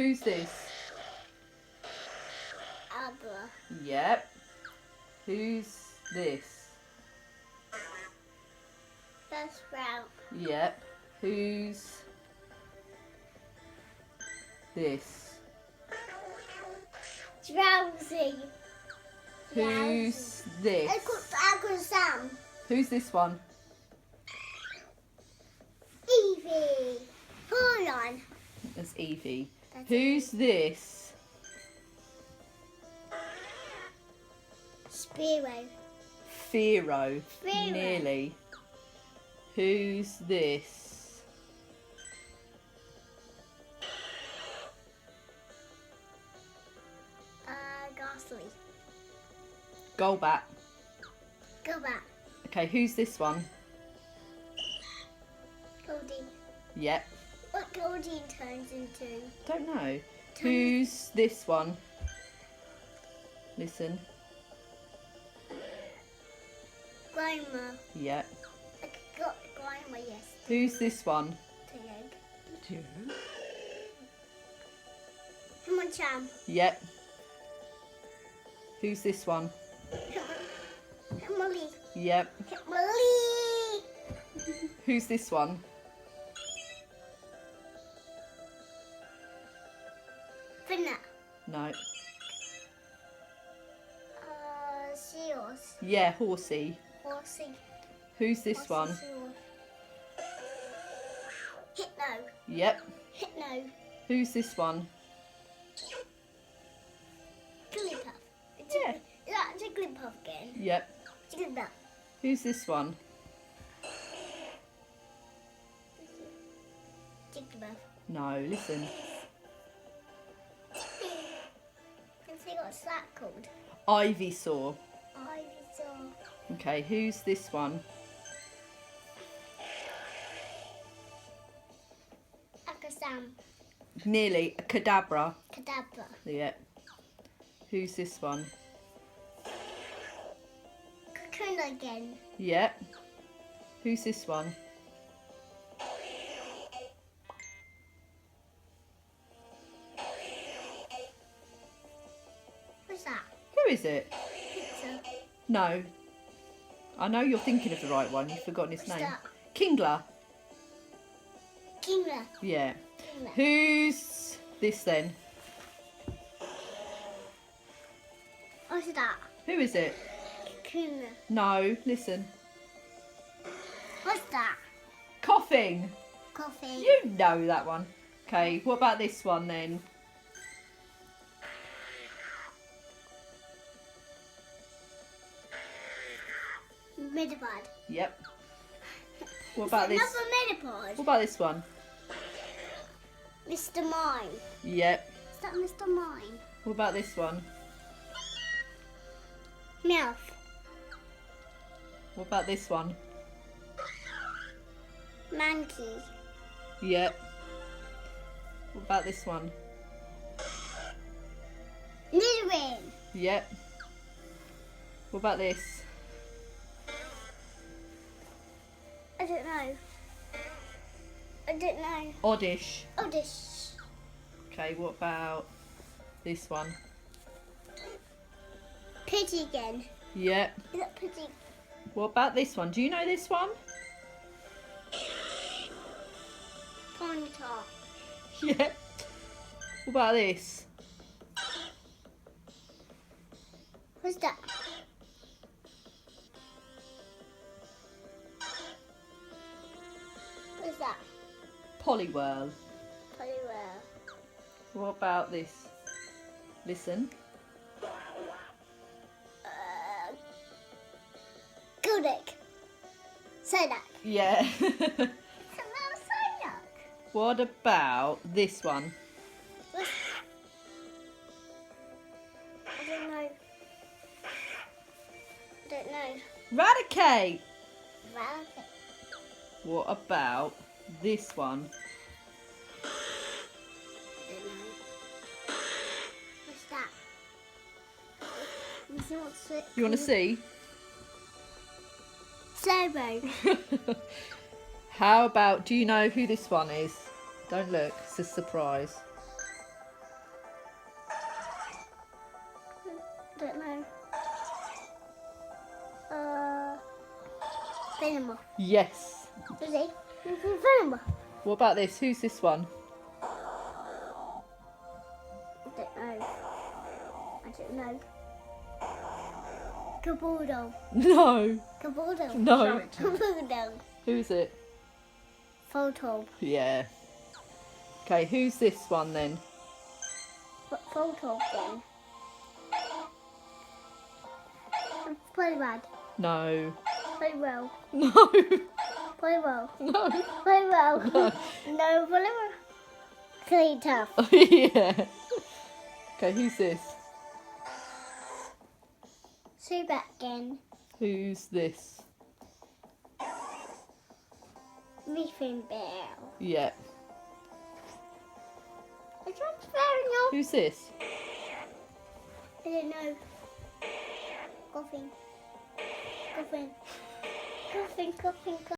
Who's this? Abra. Yep. Who's this? That's Sprout. Yep. Who's this? Drowsy. Who's this? Uncle Sam. Who's this one? Evie. Hold on. That's Evie. That's Who's this? Spiro. Firo. Firo. Nearly. Who's this? Ghastly. Golbat. Go back. Okay, who's this one? Goldie. Yep. What Goldie turns into? Don't know. Who's this one? Listen. Grimer. Yep. I got Grimer, yes. Who's this one? Tail. Come on, Cham. Yep. Who's this one? Molly. Yep. Molly. Who's this one? Finna. No. Seals. Yeah, Horsey. Horsey. Who's this one? Hypno. Yep. Hypno. Who's this one? Jigglypuff. Yeah. Is that Jigglypuff again? Yep. Jigglypuff. Who's this one? Jigglypuff. No, listen. And see what's that called? Ivysaur. Ivysaur. Okay, who's this one? Akasam. Nearly. A Kadabra. Kadabra. Yep. Who's this one? Cocoon again. Yep. Who's this one? What's that? Who is it? Pizza. No. I know you're thinking of the right one. You've forgotten his What's name. that? Kingler. Kingler. Yeah. Kingler. Who's this then? What's that? Who is it? Kingler. No, listen. What's that? Coughing. Coffee. You know that one. Okay, what about this one then? Metapod. Yep. What about this? Another Metapod. What about this one? Mr. Mime. Yep. Is that Mr. Mime? What about this one? Mouth. What about this one? Monkey. Yep. What about this one? Nidoran. Yep. What about this? I don't know. I don't know. Oddish. Oh, this. Okay, what about this one? Pidgey again. Yep. Is that Pidgey? What about this one? Do you know this one? Ponyta. Yep. What about this? What's that? What's that? Poliwhirl. Poliwhirl. What about this? Listen. Guldick. Sodak. Yeah. It's a little Sodak. What about this one? What's... I don't know. I don't know. Raticate. Rabbit. What about this one? I don't know. What's that? What's it You want to called? see? Servo. How about, do you know who this one is? Don't look, it's a surprise. Venom. Yes. Is he? Venom. What about this? Who's this one? I don't know. Caboodle. No. Caboodle. No. Caboodle. Who's it? Photo. Yeah. Okay, who's this one then? Photo again. Play bad. No. Play well. No. Play well. No. Play well. No. No, play well. Play tough. Yeah. Okay, who's this? Say that again. Who's this? Reefing bear. Yeah. Which one's fair enough? Who's this? I don't know. Coughing. Coughing. Coughing, coughing, coughing.